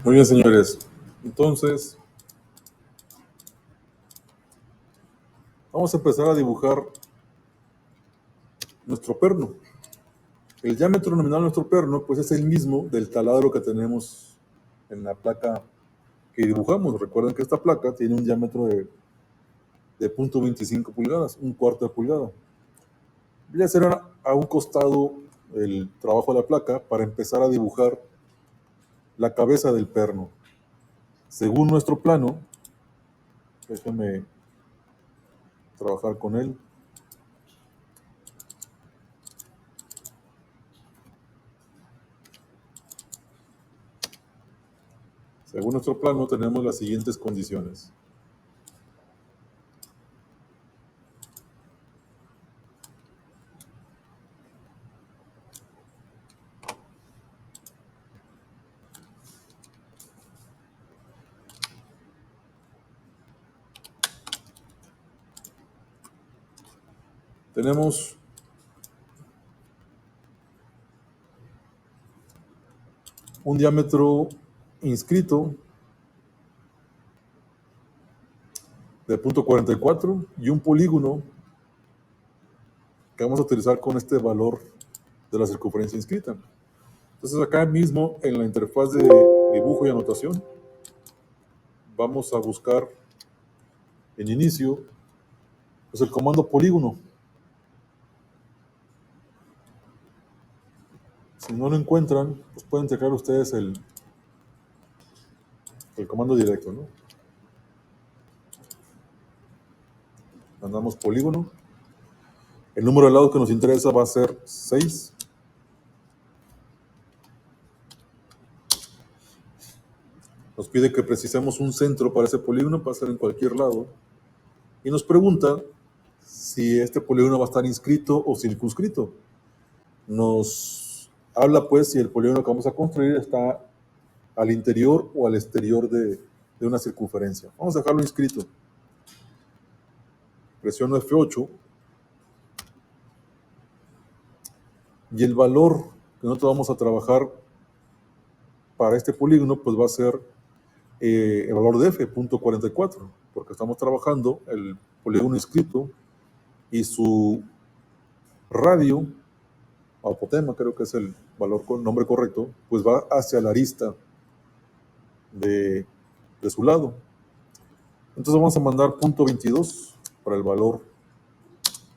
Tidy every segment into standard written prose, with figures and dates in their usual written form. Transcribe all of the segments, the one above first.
Muy bien, señores. Entonces, vamos a empezar a dibujar nuestro perno. El diámetro nominal de nuestro perno, pues es el mismo del taladro que tenemos en la placa que dibujamos. Recuerden que esta placa tiene un diámetro de 0.25 pulgadas, un cuarto de pulgada. Voy a hacer a un costado el trabajo de la placa para empezar a dibujar la cabeza del perno. Según nuestro plano, déjenme trabajar con él. Según nuestro plano tenemos las siguientes condiciones. Tenemos un diámetro inscrito de 0.44 y un polígono que vamos a utilizar con este valor de la circunferencia inscrita. Entonces acá mismo en la interfaz de dibujo y anotación vamos a buscar en inicio pues el comando polígono. Si no lo encuentran, pues pueden checar ustedes el comando directo, ¿no? Mandamos polígono. El número de lados que nos interesa va a ser 6. Nos pide que precisemos un centro para ese polígono, puede ser en cualquier lado. Y nos pregunta si este polígono va a estar inscrito o circunscrito. Nos habla pues si el polígono que vamos a construir está al interior o al exterior de una circunferencia. Vamos a dejarlo inscrito. Presiono F8 y el valor que nosotros vamos a trabajar para este polígono pues va a ser el valor de F, 0.44, porque estamos trabajando el polígono inscrito y su radio, apotema creo que es el nombre correcto, pues va hacia la arista de su lado. Entonces vamos a mandar 0.22 para el valor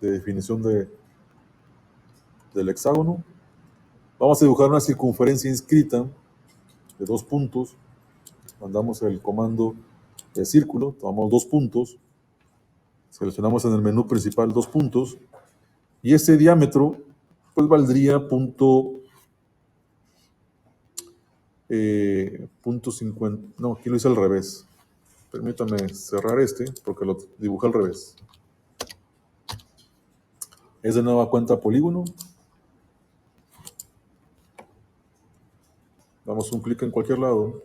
de definición del hexágono. Vamos a dibujar una circunferencia inscrita de 2 puntos. Mandamos el comando de círculo, tomamos 2 puntos, seleccionamos en el menú principal 2 puntos y ese diámetro pues valdría .50, no, aquí lo hice al revés. Permítame cerrar porque lo dibujé al revés. Es de nueva cuenta polígono. Damos un clic en cualquier lado,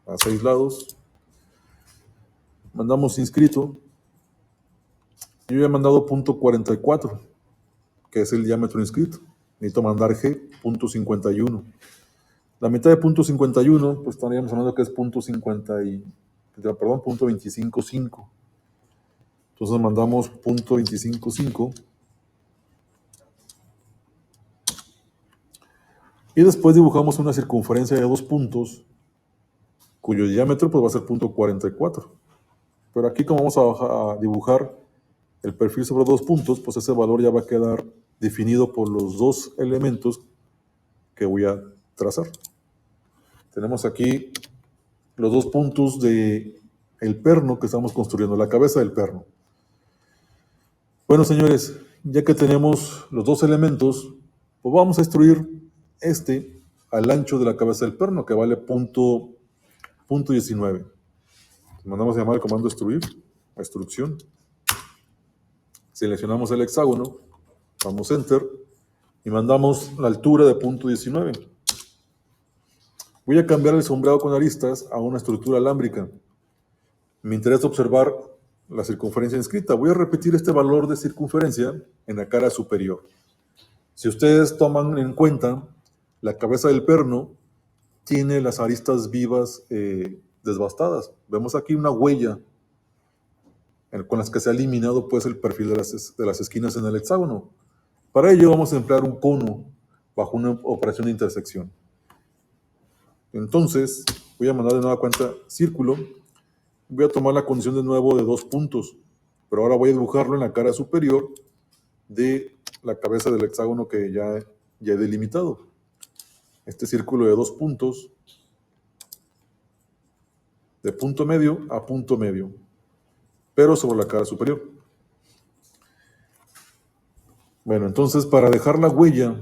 a 6 lados. Mandamos inscrito. Yo ya he mandado 0.44, que es el diámetro inscrito. Necesito mandar G, 0.51. La mitad de 0.51, pues estaríamos hablando que es 0.25.5. Entonces mandamos 0.255. Y después dibujamos una circunferencia de 2 puntos, cuyo diámetro pues va a ser 0.44. Pero aquí como vamos a dibujar el perfil sobre 2 puntos, pues ese valor ya va a quedar definido por los 2 elementos que voy a trazar. Tenemos aquí los 2 puntos del perno que estamos construyendo, la cabeza del perno. Bueno, señores, ya que tenemos los 2 elementos, pues vamos a extruir al ancho de la cabeza del perno, que vale 0.19. Mandamos a llamar el comando extruir, extrusión. Seleccionamos el hexágono, damos Enter y mandamos la altura de 0.19. Voy a cambiar el sombreado con aristas a una estructura alámbrica. Me interesa observar la circunferencia inscrita. Voy a repetir este valor de circunferencia en la cara superior. Si ustedes toman en cuenta la cabeza del perno, tiene las aristas vivas desbastadas. Vemos aquí una huella con las que se ha eliminado pues el perfil de las esquinas en el hexágono. Para ello vamos a emplear un cono bajo una operación de intersección. Entonces voy a mandar de nueva cuenta círculo. Voy a tomar la condición de nuevo de 2 puntos, pero ahora voy a dibujarlo en la cara superior de la cabeza del hexágono que ya he delimitado. Este círculo de 2 puntos, de punto medio a punto medio, pero sobre la cara superior. Bueno, entonces para dejar la huella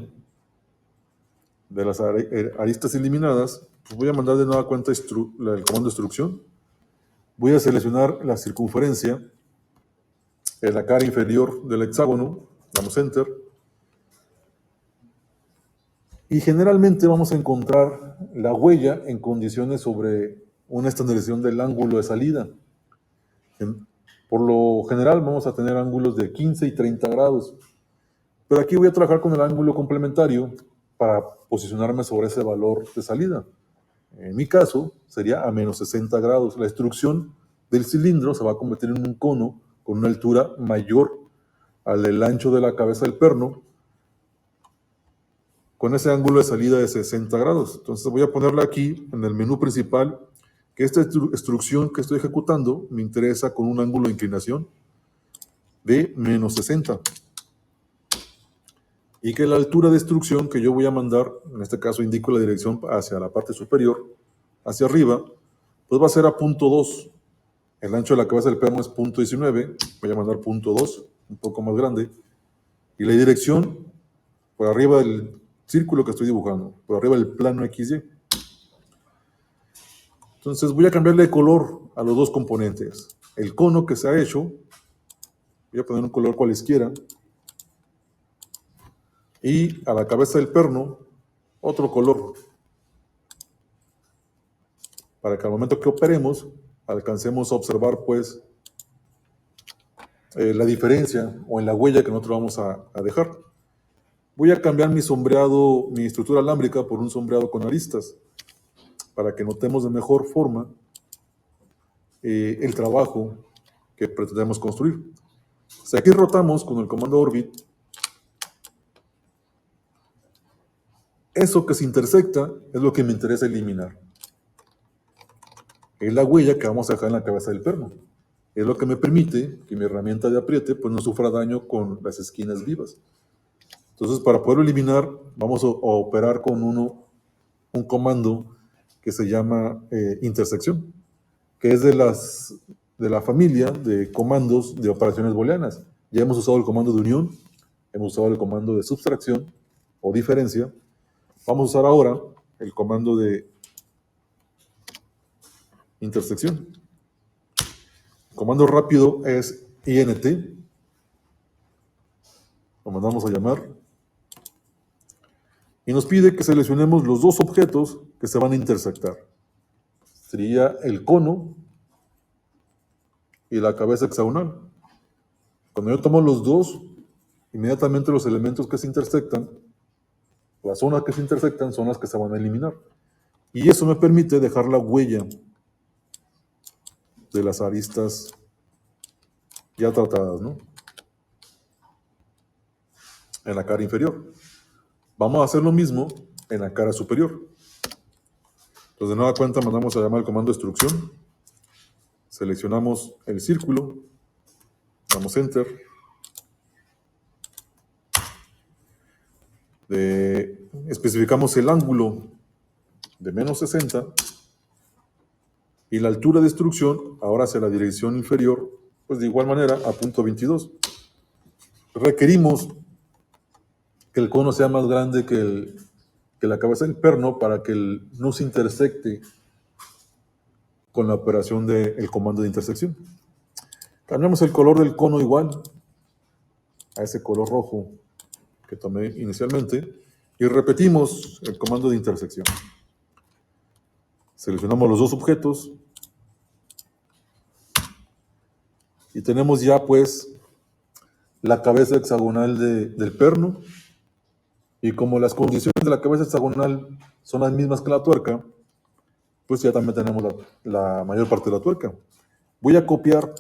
de las aristas eliminadas, pues voy a mandar de nueva cuenta el comando de extrusión. Voy a seleccionar la circunferencia en la cara inferior del hexágono, damos Enter, y generalmente vamos a encontrar la huella en condiciones sobre una estandarización del ángulo de salida. Por lo general vamos a tener ángulos de 15 y 30 grados, pero aquí voy a trabajar con el ángulo complementario para posicionarme sobre ese valor de salida. En mi caso sería a menos 60 grados. La extrusión del cilindro se va a convertir en un cono con una altura mayor al del ancho de la cabeza del perno, con ese ángulo de salida de 60 grados. Entonces voy a ponerle aquí en el menú principal que esta extrusión que estoy ejecutando me interesa con un ángulo de inclinación de menos 60. Y que la altura de extrusión que yo voy a mandar, en este caso indico la dirección hacia la parte superior, hacia arriba, pues va a ser a punto 2. El ancho de la cabeza del perno es punto 19, voy a mandar punto 2, un poco más grande. Y la dirección por arriba del círculo que estoy dibujando, por arriba del plano XY. Entonces voy a cambiarle de color a los dos componentes. El cono que se ha hecho, voy a poner un color cualesquiera, y a la cabeza del perno, otro color, para que al momento que operemos, alcancemos a observar pues la diferencia o en la huella que nosotros vamos a dejar. Voy a cambiar mi sombreado, mi estructura alámbrica por un sombreado con aristas, para que notemos de mejor forma el trabajo que pretendemos construir. Si aquí rotamos con el comando Orbit, eso que se intersecta es lo que me interesa eliminar. Es la huella que vamos a dejar en la cabeza del perno. Es lo que me permite que mi herramienta de apriete pues, no sufra daño con las esquinas vivas. Entonces, para poderlo eliminar, vamos a operar con un comando que se llama intersección, que es de la familia de comandos de operaciones booleanas. Ya hemos usado el comando de unión, hemos usado el comando de subtracción o diferencia. Vamos a usar ahora el comando de intersección. El comando rápido es int, lo mandamos a llamar, y nos pide que seleccionemos los dos objetos que se van a intersectar. Sería el cono y la cabeza hexagonal. Cuando yo tomo los dos, inmediatamente los elementos que se intersectan, las zonas que se intersectan son las que se van a eliminar. Y eso me permite dejar la huella de las aristas ya tratadas, ¿no? En la cara inferior. Vamos a hacer lo mismo en la cara superior. Entonces, de nueva cuenta, mandamos a llamar el comando extrusión. Seleccionamos el círculo. Damos Enter. Especificamos el ángulo de menos 60 y la altura de extrusión ahora hacia la dirección inferior, pues de igual manera a punto 22. Requerimos que el cono sea más grande que la cabeza del perno para que no se intersecte con la operación del comando de intersección. Cambiamos el color del cono igual a ese color rojo que tomé inicialmente y repetimos el comando de intersección. Seleccionamos los dos objetos y tenemos ya pues la cabeza hexagonal del perno, y como las condiciones de la cabeza hexagonal son las mismas que la tuerca, pues ya también tenemos la mayor parte de la tuerca. Voy a copiar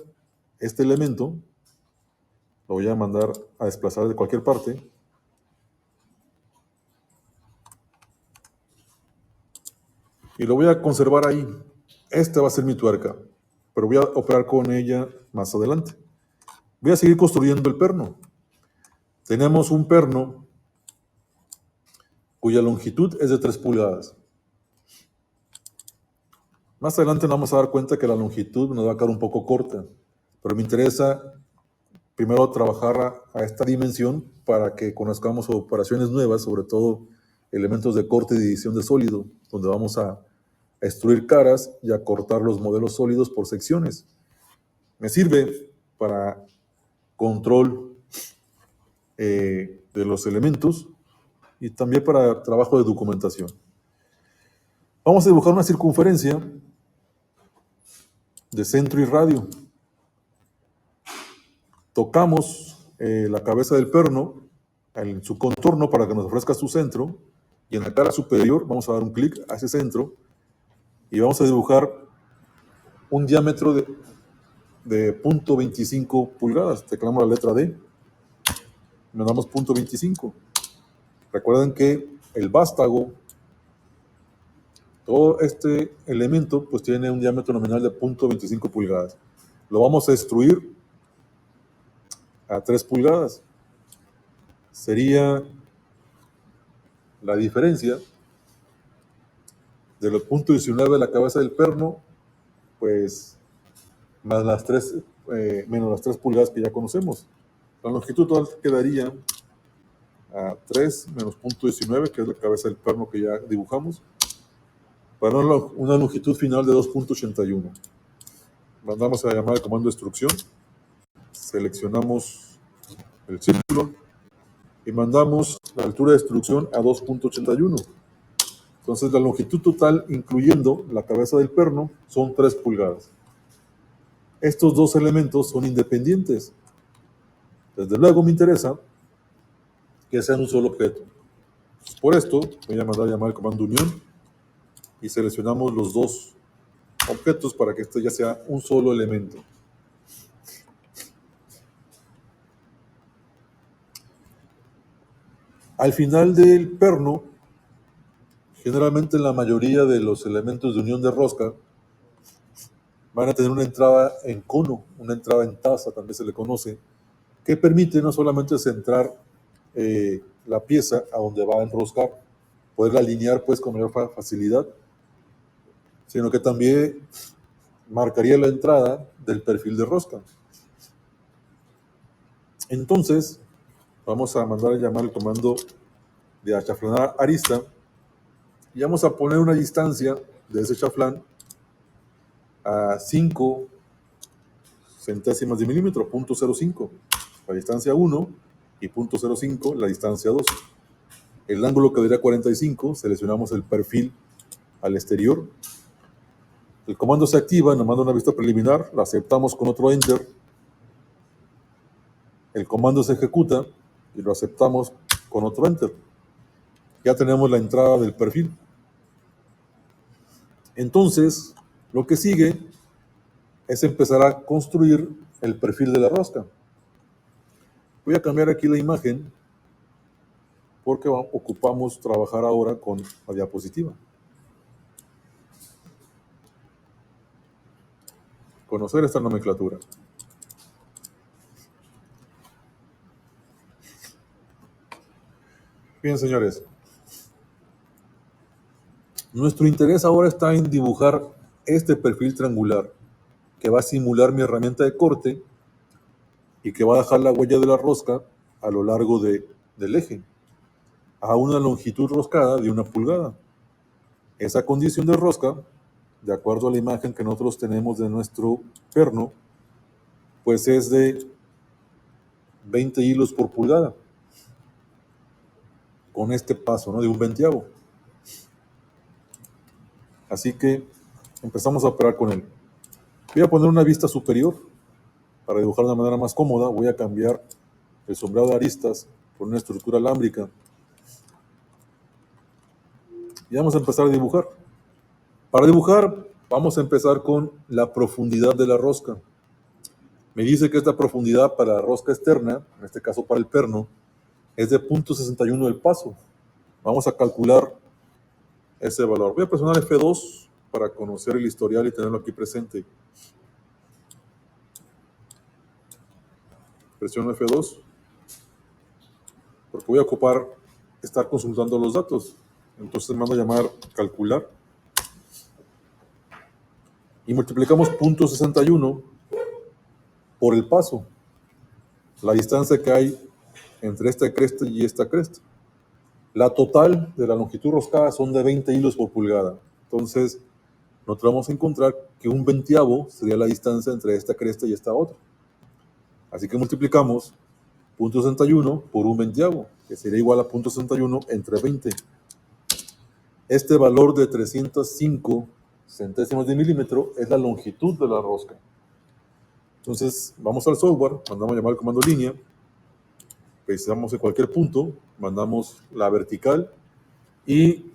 este elemento, lo voy a mandar a desplazar de cualquier parte. Y lo voy a conservar ahí. Esta va a ser mi tuerca, pero voy a operar con ella más adelante. Voy a seguir construyendo el perno. Tenemos un perno cuya longitud es de 3 pulgadas. Más adelante nos vamos a dar cuenta que la longitud nos va a quedar un poco corta, pero me interesa primero trabajar a esta dimensión para que conozcamos operaciones nuevas, sobre todo elementos de corte y edición de sólido, donde vamos a extruir caras y a cortar los modelos sólidos por secciones. Me sirve para control de los elementos y también para trabajo de documentación. Vamos a dibujar una circunferencia de centro y radio. Tocamos la cabeza del perno en su contorno para que nos ofrezca su centro, y en la cara superior vamos a dar un clic a ese centro y vamos a dibujar un diámetro de 0.25 pulgadas. Teclamos la letra D, nos damos 0.25. Recuerden que el vástago, todo este elemento, pues tiene un diámetro nominal de 0.25 pulgadas. Lo vamos a extruir a 3 pulgadas. Sería la diferencia de los 0.19 de la cabeza del perno, pues más las 3, menos las 3 pulgadas que ya conocemos. La longitud total quedaría a 3 menos 0.19, que es la cabeza del perno que ya dibujamos, para una longitud final de 2.81. Mandamos a llamar al comando de extrusión, seleccionamos el círculo y mandamos la altura de extrusión a 2.81. Entonces la longitud total, incluyendo la cabeza del perno, son 3 pulgadas. Estos dos elementos son independientes. Desde luego me interesa que sean un solo objeto. Por esto voy a mandar a llamar el comando unión y seleccionamos los dos objetos para que este ya sea un solo elemento. Al final del perno, generalmente la mayoría de los elementos de unión de rosca van a tener una entrada en cono, una entrada en taza, también se le conoce, que permite no solamente centrar la pieza a donde va a enroscar, poderla alinear pues con mayor facilidad, sino que también marcaría la entrada del perfil de rosca. Entonces, vamos a mandar a llamar el comando de achaflanar arista y vamos a poner una distancia de ese chaflán a 5 centésimas de milímetro, 0.05, la distancia 1, y 0.05 la distancia 2. El ángulo quedaría 45, seleccionamos el perfil al exterior. El comando se activa, nos manda una vista preliminar, la aceptamos con otro enter. El comando se ejecuta y lo aceptamos con otro enter. Ya tenemos la entrada del perfil. Entonces, lo que sigue es empezar a construir el perfil de la rosca. Voy a cambiar aquí la imagen porque ocupamos trabajar ahora con la diapositiva. Conocer esta nomenclatura. Bien, señores. Nuestro interés ahora está en dibujar este perfil triangular que va a simular mi herramienta de corte y que va a dejar la huella de la rosca a lo largo del eje, a una longitud roscada de 1 pulgada. Esa condición de rosca, de acuerdo a la imagen que nosotros tenemos de nuestro perno, pues es de 20 hilos por pulgada, con este paso, ¿no?, de 1/20. Así que empezamos a operar con él. Voy a poner una vista superior para dibujar de una manera más cómoda. Voy a cambiar el sombreado de aristas por una estructura alámbrica. y vamos a empezar a dibujar. Para dibujar, vamos a empezar con la profundidad de la rosca. Me dice que esta profundidad para la rosca externa, en este caso para el perno, es de 0.61 del paso. Vamos a calcular ese valor. Voy a presionar F2 para conocer el historial y tenerlo aquí presente. Presiono F2 porque voy a ocupar estar consultando los datos. Entonces mando a llamar calcular y multiplicamos 0.61 por el paso, la distancia que hay entre esta cresta y esta cresta. La total de la longitud roscada son de 20 hilos por pulgada. Entonces, nosotros vamos a encontrar que 1/20 sería la distancia entre esta cresta y esta otra. Así que multiplicamos 0.61 por 1/20, que sería igual a 0.61 entre 20. Este valor de 305 centésimos de milímetro es la longitud de la rosca. Entonces, vamos al software, mandamos a llamar al comando línea, precisamos en cualquier punto, mandamos la vertical y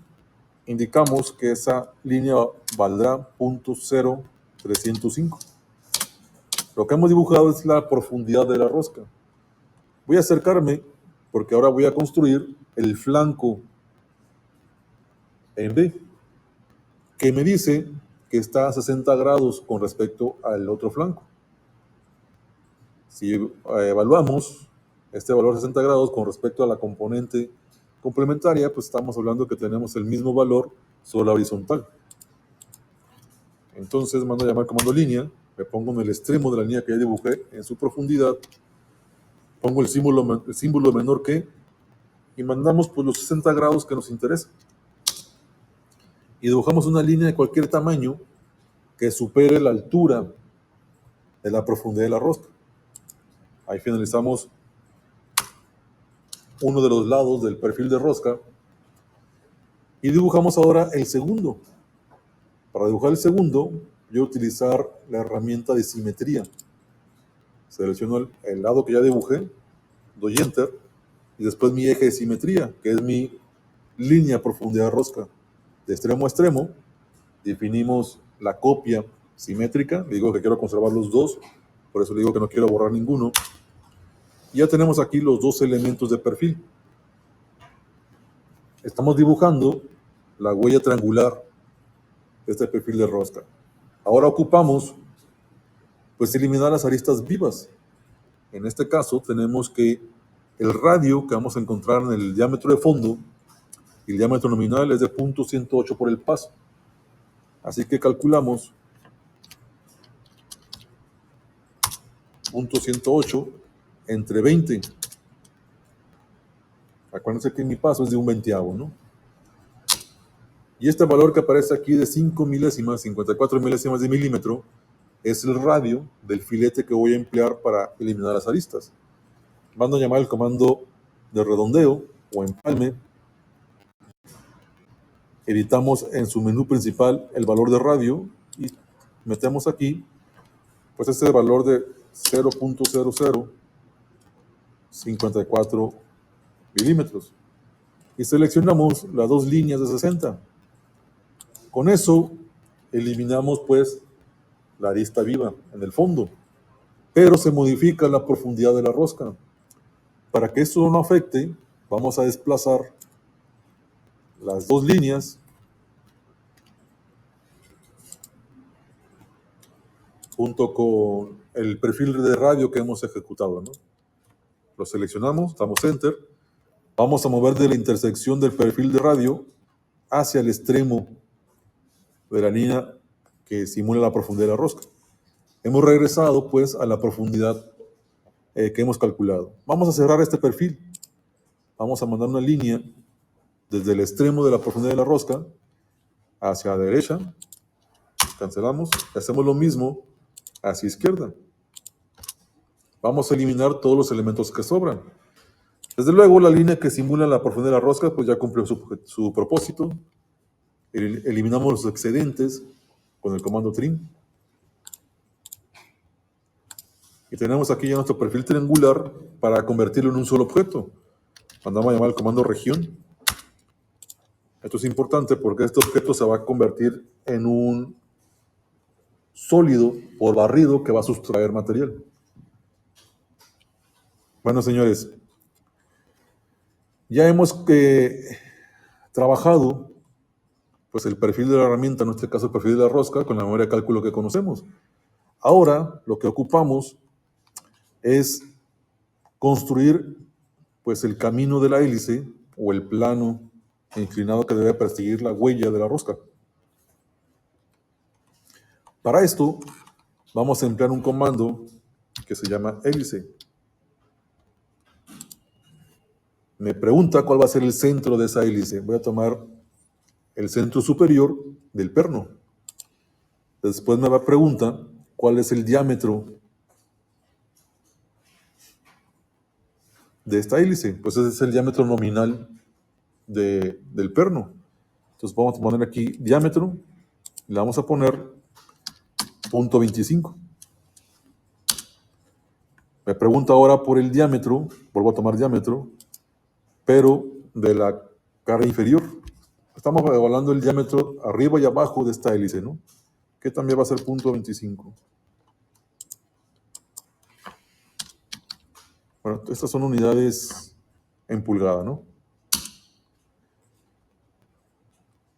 indicamos que esa línea valdrá 0.0305. Lo que hemos dibujado es la profundidad de la rosca. Voy a acercarme porque ahora voy a construir el flanco en B, que me dice que está a 60 grados con respecto al otro flanco. Si evaluamos este valor de 60 grados con respecto a la componente complementaria, pues estamos hablando que tenemos el mismo valor sobre la horizontal. Entonces mando a llamar comando línea, me pongo en el extremo de la línea que ya dibujé en su profundidad, pongo el símbolo menor que y mandamos pues los 60 grados que nos interesa. Y dibujamos una línea de cualquier tamaño que supere la altura de la profundidad de la rosca. Ahí finalizamos uno de los lados del perfil de rosca y dibujamos ahora el segundo. Para dibujar el segundo, yo voy a utilizar la herramienta de simetría. Selecciono el lado que ya dibujé, doy Enter y después mi eje de simetría, que es mi línea profundidad de rosca. De extremo a extremo, definimos la copia simétrica. Le digo que quiero conservar los dos, por eso le digo que no quiero borrar ninguno. Y ya tenemos aquí los dos elementos de perfil. Estamos dibujando la huella triangular de este perfil de rosca. Ahora ocupamos pues eliminar las aristas vivas. En este caso tenemos que el radio que vamos a encontrar en el diámetro de fondo y el diámetro nominal es de 0.108 por el paso. Así que calculamos 0.108 entre 20. Acuérdense que mi paso es de 1/20, ¿no? Y este valor que aparece aquí de 5 milésimas, 54 milésimas de milímetro, es el radio del filete que voy a emplear para eliminar las aristas. Mando a llamar el comando de redondeo o empalme. Editamos en su menú principal el valor de radio y metemos aquí pues este valor de 0.0054 milímetros y seleccionamos las dos líneas de 60. Con eso eliminamos pues la arista viva en el fondo, pero se modifica la profundidad de la rosca. Para que esto no afecte, vamos a desplazar las dos líneas junto con el perfil de radio que hemos ejecutado, ¿no? Lo seleccionamos, damos Enter. Vamos a mover de la intersección del perfil de radio hacia el extremo de la línea que simula la profundidad de la rosca. Hemos regresado pues a la profundidad que hemos calculado. Vamos a cerrar este perfil. Vamos a mandar una línea desde el extremo de la profundidad de la rosca hacia la derecha. Cancelamos. Hacemos lo mismo hacia izquierda. Vamos a eliminar todos los elementos que sobran. Desde luego, la línea que simula la profundidad de la rosca pues ya cumplió su propósito. Eliminamos los excedentes con el comando trim. Y tenemos aquí ya nuestro perfil triangular para convertirlo en un solo objeto. Mandamos a llamar el comando región. Esto es importante porque este objeto se va a convertir en un sólido o barrido que va a sustraer material. Bueno, señores, ya hemos trabajado pues el perfil de la herramienta, en este caso el perfil de la rosca, con la memoria de cálculo que conocemos. Ahora lo que ocupamos es construir pues el camino de la hélice o el plano inclinado que debe perseguir la huella de la rosca. Para esto vamos a emplear un comando que se llama hélice. Me pregunta cuál va a ser el centro de esa hélice. Voy a tomar el centro superior del perno. Después me pregunta cuál es el diámetro de esta hélice. Pues ese es el diámetro nominal del perno. Entonces vamos a poner aquí diámetro, le vamos a poner 0.25. Me pregunta ahora por el diámetro, vuelvo a tomar diámetro, pero de la cara inferior. Estamos evaluando el diámetro arriba y abajo de esta hélice, ¿no? Que también va a ser 0.25. Bueno, estas son unidades en pulgada, ¿no?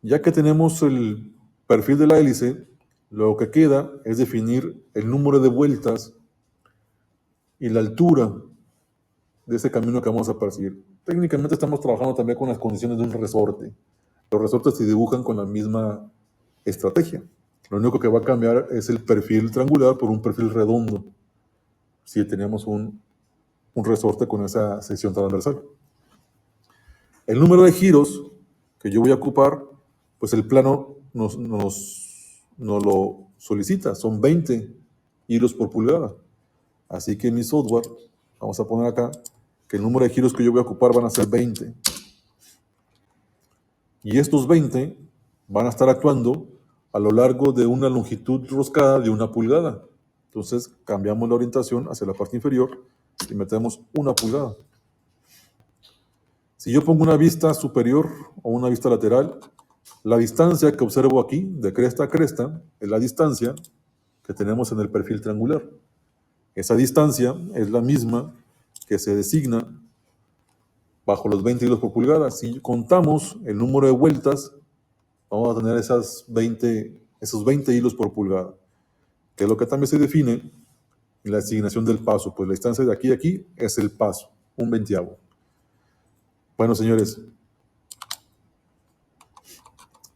Ya que tenemos el perfil de la hélice, lo que queda es definir el número de vueltas y la altura de ese camino que vamos a perseguir. Técnicamente estamos trabajando también con las condiciones de un resorte. Los resortes se dibujan con la misma estrategia. Lo único que va a cambiar es el perfil triangular por un perfil redondo, si tenemos un resorte con esa sección transversal. El número de giros que yo voy a ocupar, pues el plano nos lo solicita, son 20 giros por pulgada. Así que en mi software, vamos a poner acá, que el número de giros que yo voy a ocupar van a ser 20. Y estos 20 van a estar actuando a lo largo de una longitud roscada de 1 pulgada. Entonces cambiamos la orientación hacia la parte inferior y metemos 1 pulgada. Si yo pongo una vista superior o una vista lateral, la distancia que observo aquí, de cresta a cresta, es la distancia que tenemos en el perfil triangular. Esa distancia es la misma que se designa bajo los 20 hilos por pulgada. Si contamos el número de vueltas, vamos a tener esos 20 hilos por pulgada, que es lo que también se define en la asignación del paso. Pues la distancia de aquí a aquí es el paso, 1/20. Bueno, señores,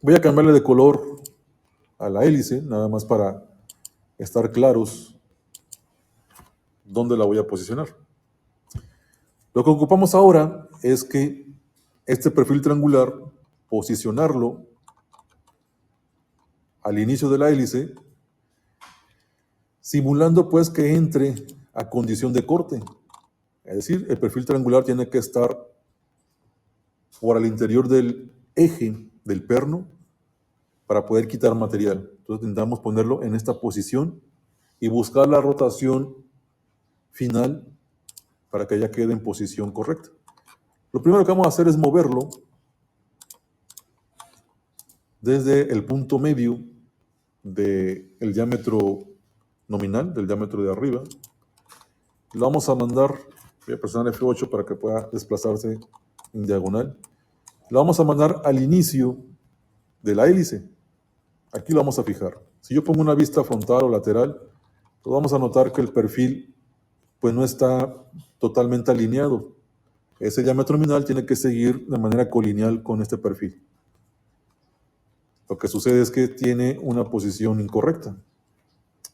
voy a cambiarle de color a la hélice, nada más para estar claros dónde la voy a posicionar. Lo que ocupamos ahora es que este perfil triangular, posicionarlo al inicio de la hélice, simulando pues que entre a condición de corte. Es decir, el perfil triangular tiene que estar por al interior del eje del perno para poder quitar material. Entonces intentamos ponerlo en esta posición y buscar la rotación final para que ya quede en posición correcta. Lo primero que vamos a hacer es moverlo desde el punto medio del diámetro nominal, del diámetro de arriba. Lo vamos a mandar, voy a presionar F8 para que pueda desplazarse en diagonal. Lo vamos a mandar al inicio de la hélice. Aquí lo vamos a fijar. Si yo pongo una vista frontal o lateral, pues vamos a notar que el perfil pues no está totalmente alineado. Ese diámetro nominal tiene que seguir de manera colineal con este perfil. Lo que sucede es que tiene una posición incorrecta.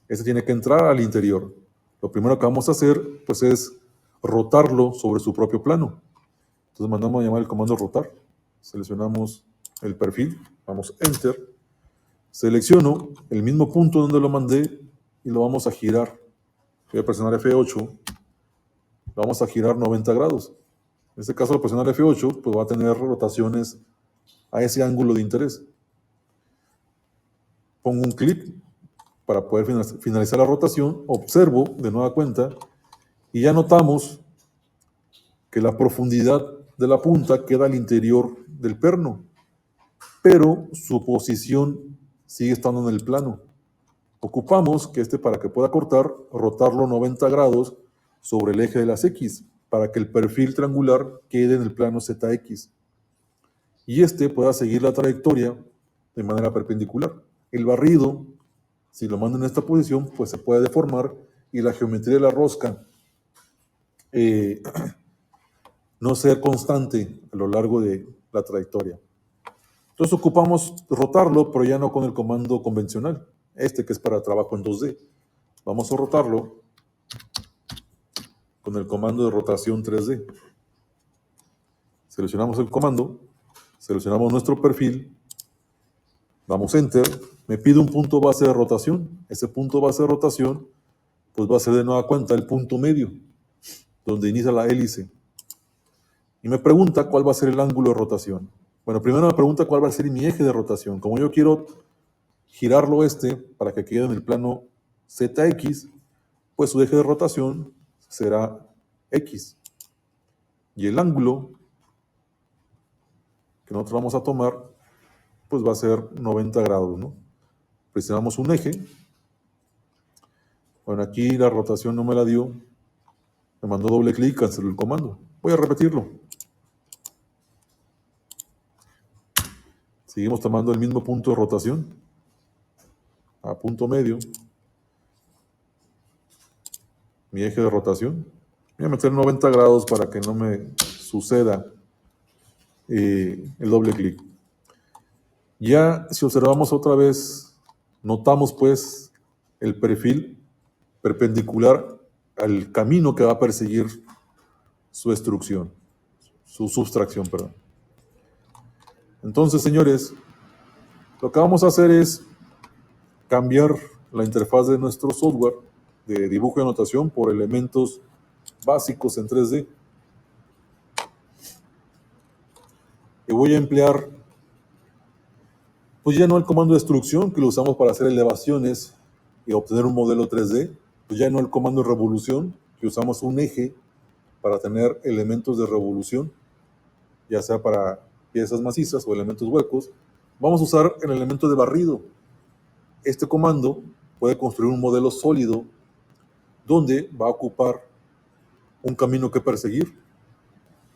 Este tiene que entrar al interior. Lo primero que vamos a hacer pues es rotarlo sobre su propio plano. Entonces mandamos a llamar el comando rotar. Seleccionamos el perfil, vamos Enter. Selecciono el mismo punto donde lo mandé y lo vamos a girar. Voy a presionar F8. Lo vamos a girar 90 grados. En este caso, al presionar F8, pues va a tener rotaciones a ese ángulo de interés. Pongo un clic para poder finalizar la rotación. Observo de nueva cuenta y ya notamos que la profundidad de la punta queda al interior del perno. pero su posición sigue estando en el plano. Ocupamos que para que pueda cortar, rotarlo 90 grados sobre el eje de las X, para que el perfil triangular quede en el plano ZX. Y pueda seguir la trayectoria de manera perpendicular. El barrido, si lo mando en esta posición, pues se puede deformar y la geometría de la rosca no ser constante a lo largo de la trayectoria. Entonces ocupamos rotarlo, pero ya no con el comando convencional, que es para trabajo en 2D. Vamos a rotarlo con el comando de rotación 3D. Seleccionamos el comando, seleccionamos nuestro perfil, damos Enter, me pide un punto base de rotación. Ese punto base de rotación pues va a ser de nueva cuenta el punto medio, donde inicia la hélice. Y me pregunta cuál va a ser el ángulo de rotación. Bueno, primero me pregunta cuál va a ser mi eje de rotación. Como yo quiero girarlo para que quede en el plano ZX, pues su eje de rotación será X. Y el ángulo que nosotros vamos a tomar, pues va a ser 90 grados, ¿no? Presionamos un eje. Bueno, aquí la rotación no me la dio. Me mandó doble clic, canceló el comando. Voy a repetirlo. Seguimos tomando el mismo punto de rotación. A punto medio. Mi eje de rotación. Voy a meter 90 grados para que no me suceda el doble clic. Ya si observamos otra vez, notamos pues el perfil perpendicular al camino que va a perseguir su extrusión, su sustracción, perdón. Entonces, señores, lo que vamos a hacer es cambiar la interfaz de nuestro software de dibujo y anotación por elementos básicos en 3D. Y voy a emplear, pues ya no el comando de extrusión que lo usamos para hacer elevaciones y obtener un modelo 3D, pues ya no el comando de revolución que usamos un eje para tener elementos de revolución, ya sea para piezas macizas o elementos huecos. Vamos a usar el elemento de barrido. Este comando puede construir un modelo sólido donde va a ocupar un camino que perseguir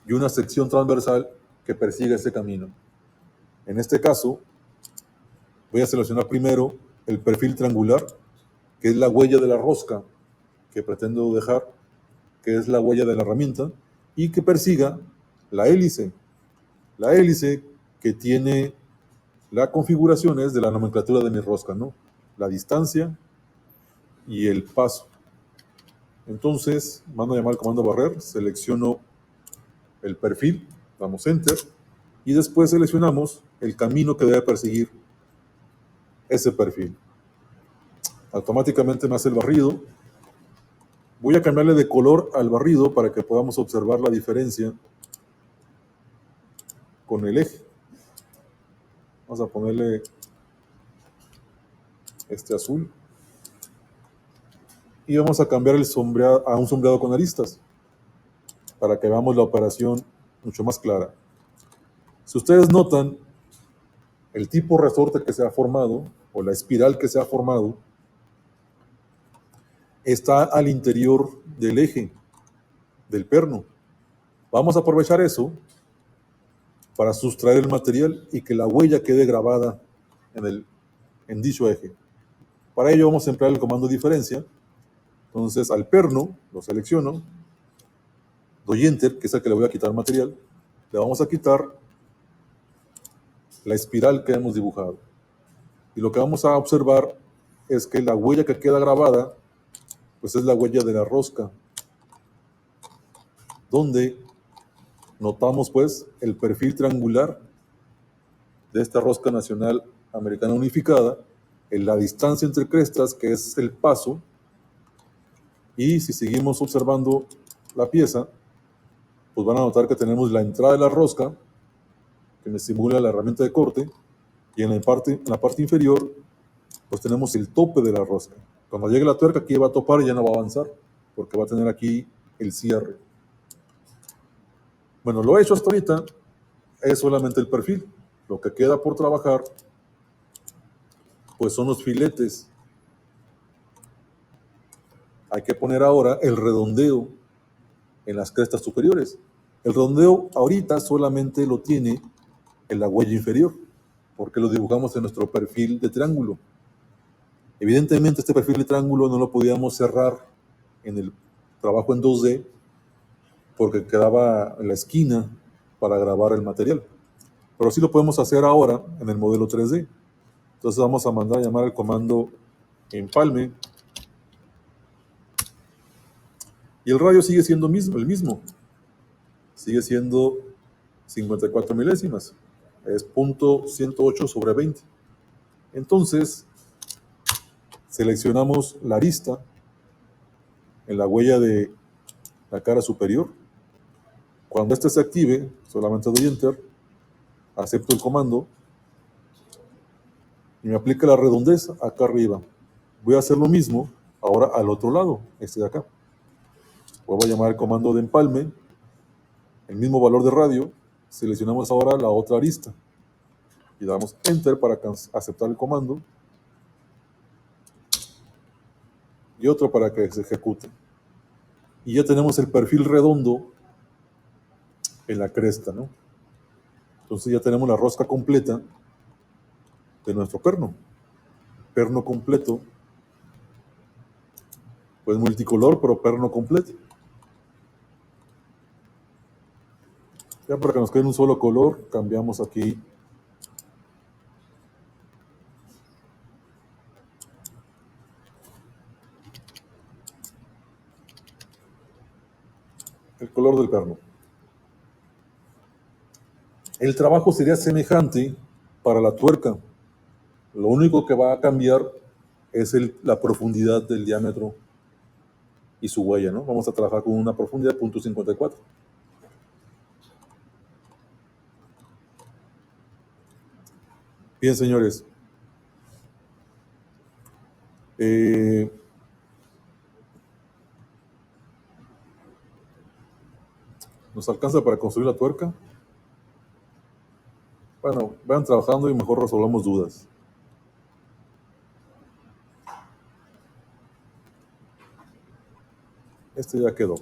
y una sección transversal que persiga ese camino. En este caso, voy a seleccionar primero el perfil triangular, que es la huella de la rosca que pretendo dejar, que es la huella de la herramienta, y que persiga la hélice. La hélice que tiene las configuraciones de la nomenclatura de mi rosca, ¿no? La distancia y el paso. Entonces, mando a llamar al comando barrer, selecciono el perfil, damos Enter, y después seleccionamos el camino que debe perseguir ese perfil. Automáticamente me hace el barrido. Voy a cambiarle de color al barrido para que podamos observar la diferencia con el eje. Vamos a ponerle azul. Y vamos a cambiar el sombreado a un sombreado con aristas para que veamos la operación mucho más clara. Si ustedes notan, el tipo resorte que se ha formado o la espiral que se ha formado está al interior del eje del perno. Vamos a aprovechar eso para sustraer el material y que la huella quede grabada en dicho eje. Para ello vamos a emplear el comando diferencia. Entonces al perno lo selecciono, doy Enter, que es el que le voy a quitar material, le vamos a quitar la espiral que hemos dibujado. Y lo que vamos a observar es que la huella que queda grabada pues es la huella de la rosca, donde notamos pues el perfil triangular de esta rosca nacional americana unificada, en la distancia entre crestas, que es el paso, y si seguimos observando la pieza, pues van a notar que tenemos la entrada de la rosca, que me simula la herramienta de corte, y en la parte inferior, pues tenemos el tope de la rosca. Cuando llegue la tuerca, aquí va a topar y ya no va a avanzar, porque va a tener aquí el cierre. Bueno, lo hecho hasta ahorita es solamente el perfil. Lo que queda por trabajar, pues son los filetes. Hay que poner ahora el redondeo en las crestas superiores. El redondeo ahorita solamente lo tiene en la huella inferior, porque lo dibujamos en nuestro perfil de triángulo. Evidentemente este perfil de triángulo no lo podíamos cerrar en el trabajo en 2D porque quedaba en la esquina para grabar el material. Pero sí lo podemos hacer ahora en el modelo 3D. Entonces vamos a mandar a llamar al comando empalme. Y el radio sigue siendo el mismo. Sigue siendo 54 milésimas. Es .108/20. Entonces seleccionamos la arista en la huella de la cara superior. Cuando este se active, solamente doy Enter, acepto el comando y me aplica la redondez acá arriba. Voy a hacer lo mismo ahora al otro lado, este de acá. Vuelvo a llamar el comando de empalme, el mismo valor de radio, seleccionamos ahora la otra arista y damos Enter para aceptar el comando y otro para que se ejecute. Y ya tenemos el perfil redondo en la cresta, ¿no? Entonces ya tenemos la rosca completa de nuestro perno. Perno completo, pues multicolor, pero perno completo. Ya para que nos quede un solo color, cambiamos aquí el color del perno. El trabajo sería semejante para la tuerca. Lo único que va a cambiar es la profundidad del diámetro y su huella, ¿no? Vamos a trabajar con una profundidad de .54. Bien, señores. ¿Nos alcanza para construir la tuerca? Bueno, vayan trabajando y mejor resolvamos dudas. Este ya quedó.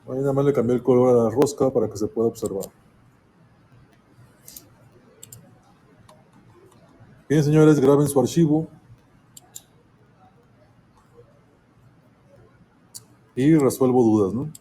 Ahí nada más le cambié el color a la rosca para que se pueda observar. Bien, señores, graben su archivo y resuelvo dudas, ¿no?